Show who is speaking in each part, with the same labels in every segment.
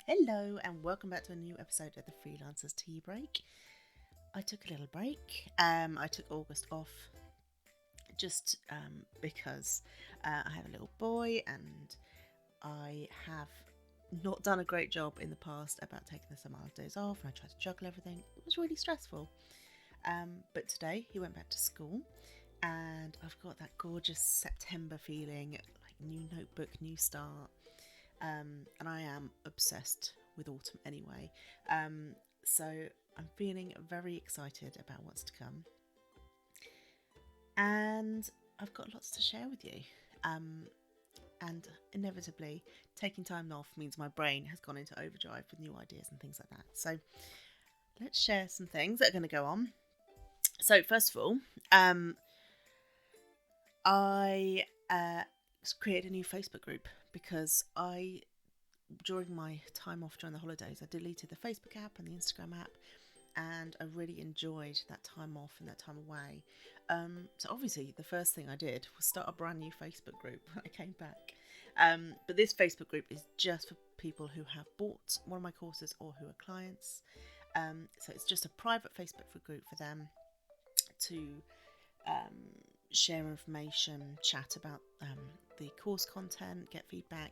Speaker 1: Hello, and welcome back to a new episode of the Freelancers Tea Break. I took a little break. I took August off just because I have a little boy and I have not done a great job in the past about taking the summer holidays off, and I tried to juggle everything. It was really stressful. But today he went back to school, and I've got that gorgeous September feeling, like new notebook, new start. And I am obsessed with autumn anyway. So I'm feeling very excited about what's to come. And I've got lots to share with you. And inevitably, taking time off means my brain has gone into overdrive with new ideas and things like that. So let's share some things that are going to go on. So, first of all, I created a new Facebook group because during my time off during the holidays, I deleted the Facebook app and the Instagram app, and I really enjoyed that time off and that time away. So obviously the first thing I did was start a brand new Facebook group when I came back. But this Facebook group is just for people who have bought one of my courses or who are clients. So it's just a private Facebook group for them to share information, chat about the course content, get feedback,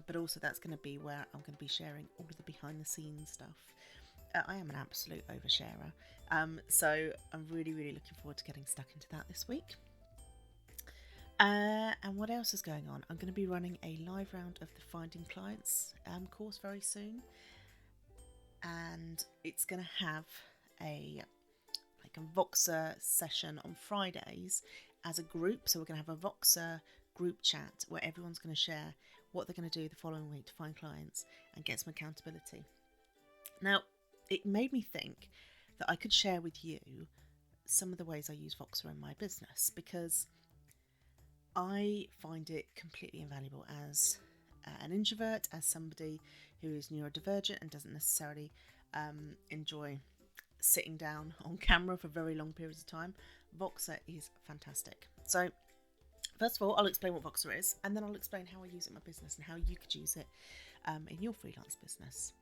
Speaker 1: but also that's going to be where I'm going to be sharing all of the behind the scenes stuff. I am an absolute oversharer, so I'm really looking forward to getting stuck into that this week. And what else is going on? I'm going to be running a live round of the Finding Clients course very soon, and it's going to have a Voxer session on Fridays as a group. So we're going to have a Voxer group chat where everyone's going to share what they're going to do the following week to find clients and get some accountability. Now, it made me think that I could share with you some of the ways I use Voxer in my business, because I find it completely invaluable as an introvert, as somebody who is neurodivergent and doesn't necessarily enjoy sitting down on camera for very long periods of time. Voxer is fantastic. So first of all, I'll explain what Voxer is, and then I'll explain how I use it in my business and how you could use it in your freelance business.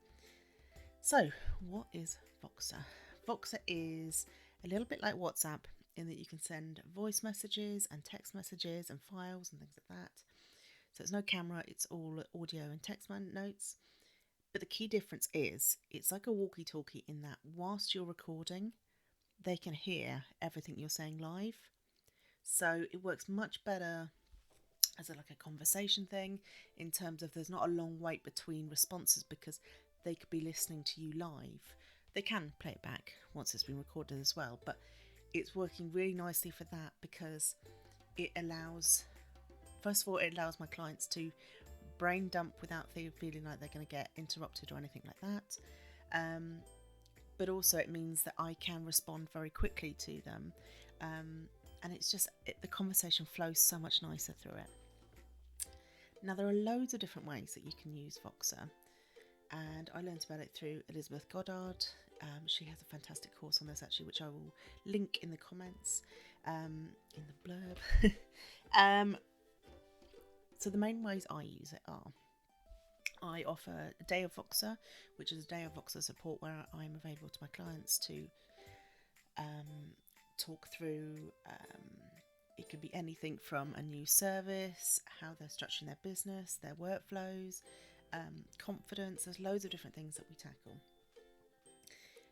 Speaker 1: So what is Voxer? Voxer is a little bit like WhatsApp in that you can send voice messages and text messages and files and things like that. So it's no camera, it's all audio and text notes. But the key difference is it's like a walkie-talkie in that whilst you're recording, they can hear everything you're saying live. So it works much better as like a conversation thing, in terms of there's not a long wait between responses, because they could be listening to you live. They can play it back once it's been recorded as well, but it's working really nicely for that because it allows, first of all, it allows my clients to brain dump without feeling like they're going to get interrupted or anything like that. But also it means that I can respond very quickly to them, and it's just the conversation flows so much nicer through it. Now, there are loads of different ways that you can use Voxer, and I learned about it through Elizabeth Goddard. She has a fantastic course on this actually, which I will link in the comments, in the blurb. So the main ways I use it are: I offer a day of Voxer, which is a day of Voxer support where I'm available to my clients to talk through, it could be anything from a new service, how they're structuring their business, their workflows, confidence. There's loads of different things that we tackle.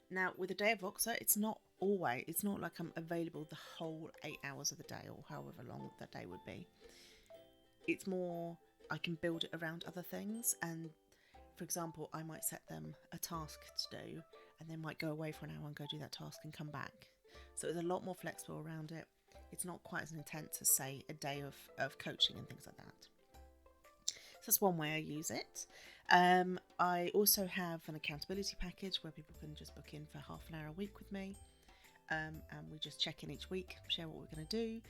Speaker 1: Now, with a day of Voxer, it's not like I'm available the whole 8 hours of the day or however long that day would be. It's more, I can build it around other things, and for example, I might set them a task to do and they might go away for an hour and go do that task and come back. So it's a lot more flexible around it. It's not quite as intense as, say, a day of coaching and things like that. So that's one way I use it. I also have an accountability package where people can just book in for half an hour a week with me. And we just check in each week, share what we're going to do,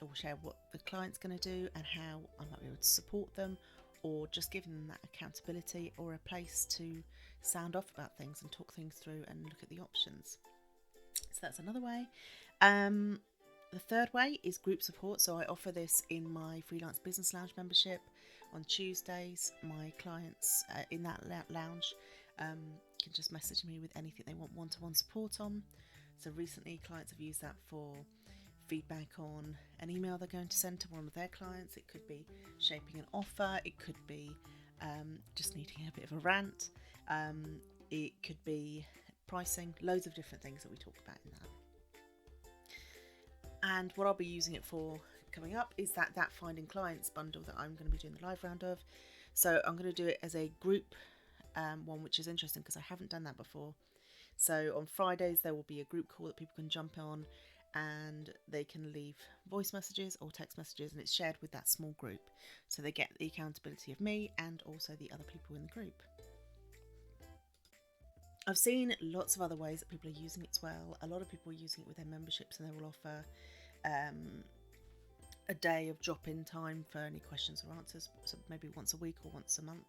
Speaker 1: or share what the client's going to do and how I might be able to support them, or just giving them that accountability or a place to sound off about things and talk things through and look at the options. So that's another way. The third way is group support. So I offer this in my Freelance Business Lounge membership. On Tuesdays, my clients in that lounge can just message me with anything they want one-to-one support on. So recently, clients have used that for feedback on an email they're going to send to one of their clients. It could be shaping an offer. It could be just needing a bit of a rant. It could be pricing. Loads of different things that we talk about in that. And what I'll be using it for coming up is that Finding Clients bundle that I'm going to be doing the live round of. So I'm going to do it as a group one, which is interesting because I haven't done that before. So on Fridays there will be a group call that people can jump on, and they can leave voice messages or text messages, and it's shared with that small group. So they get the accountability of me and also the other people in the group. I've seen lots of other ways that people are using it as well. A lot of people are using it with their memberships, and they will offer a day of drop-in time for any questions or answers, so maybe once a week or once a month.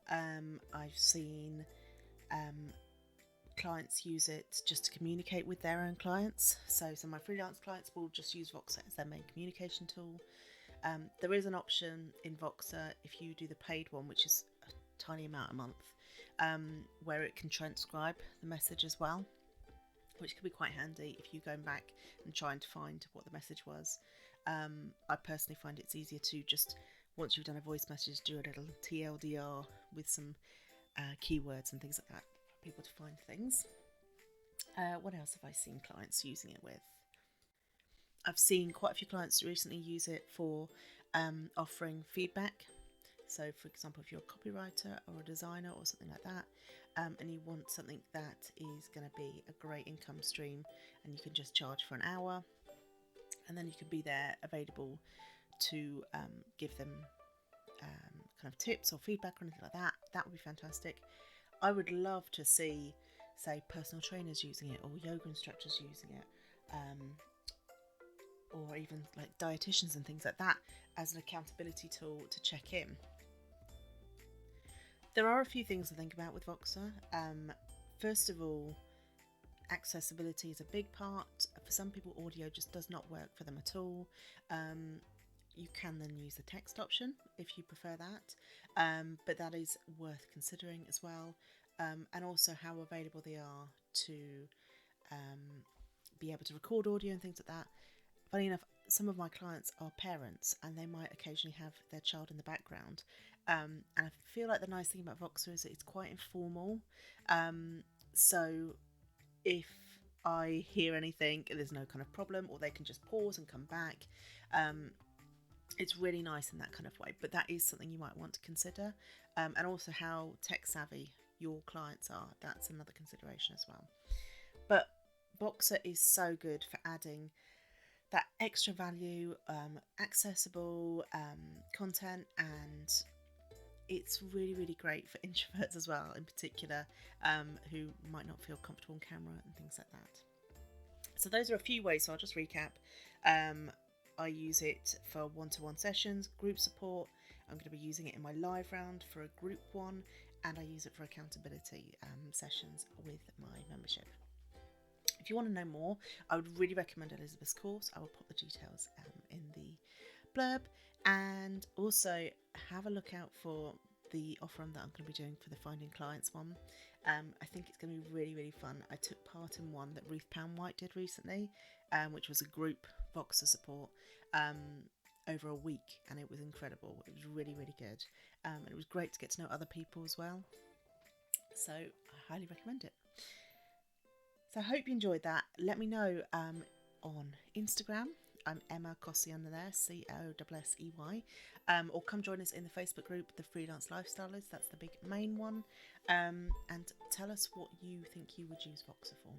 Speaker 1: I've seen clients use it just to communicate with their own clients. So some of my freelance clients will just use Voxer as their main communication tool. There is an option in Voxer, if you do the paid one, which is a tiny amount a month, where it can transcribe the message as well, which could be quite handy if you're going back and trying to find what the message was. I personally find it's easier to just, once you've done a voice message, do a little TLDR with some keywords and things like that for people to find things. What else have I seen clients using it with? I've seen quite a few clients recently use it for offering feedback. So for example, if you're a copywriter or a designer or something like that, and you want something that is going to be a great income stream, and you can just charge for an hour, and then you can be there available to give them kind of tips or feedback or anything like that, that would be fantastic. I would love to see, say, personal trainers using it, or yoga instructors using it, or even like dietitians and things like that as an accountability tool to check in. There are a few things to think about with Voxer. First of all, accessibility is a big part. For some people, audio just does not work for them at all. You can then use the text option if you prefer that, but that is worth considering as well, and also how available they are to be able to record audio and things like that. Funny enough, some of my clients are parents, and they might occasionally have their child in the background, and I feel like the nice thing about Voxer is that it's quite informal, so if I hear anything, there's no kind of problem, or they can just pause and come back. It's really nice in that kind of way, but that is something you might want to consider, and also how tech savvy your clients are. That's another consideration as well. But Voxer is so good for adding that extra value, accessible content, and it's really, really great for introverts as well, in particular, who might not feel comfortable on camera and things like that. So those are a few ways, so I'll just recap. I use it for one-to-one sessions, group support. I'm going to be using it in my live round for a group one, and I use it for accountability sessions with my membership. If you want to know more, I would really recommend Elizabeth's course. I will put the details in the blurb, and also have a look out for the offer that I'm going to be doing for the Finding Clients one. I think it's going to be really, really fun. I took part in one that Ruth Poundwhite did recently, which was a group Voxer support over a week, and it was incredible. It was really, really good, and it was great to get to know other people as well. So I highly recommend it. So I hope you enjoyed that. Let me know on Instagram. I'm Emma Cossey under there, Cossey, or come join us in the Facebook group, The Freelance Lifestylers. That's the big main one, and tell us what you think you would use Voxer for.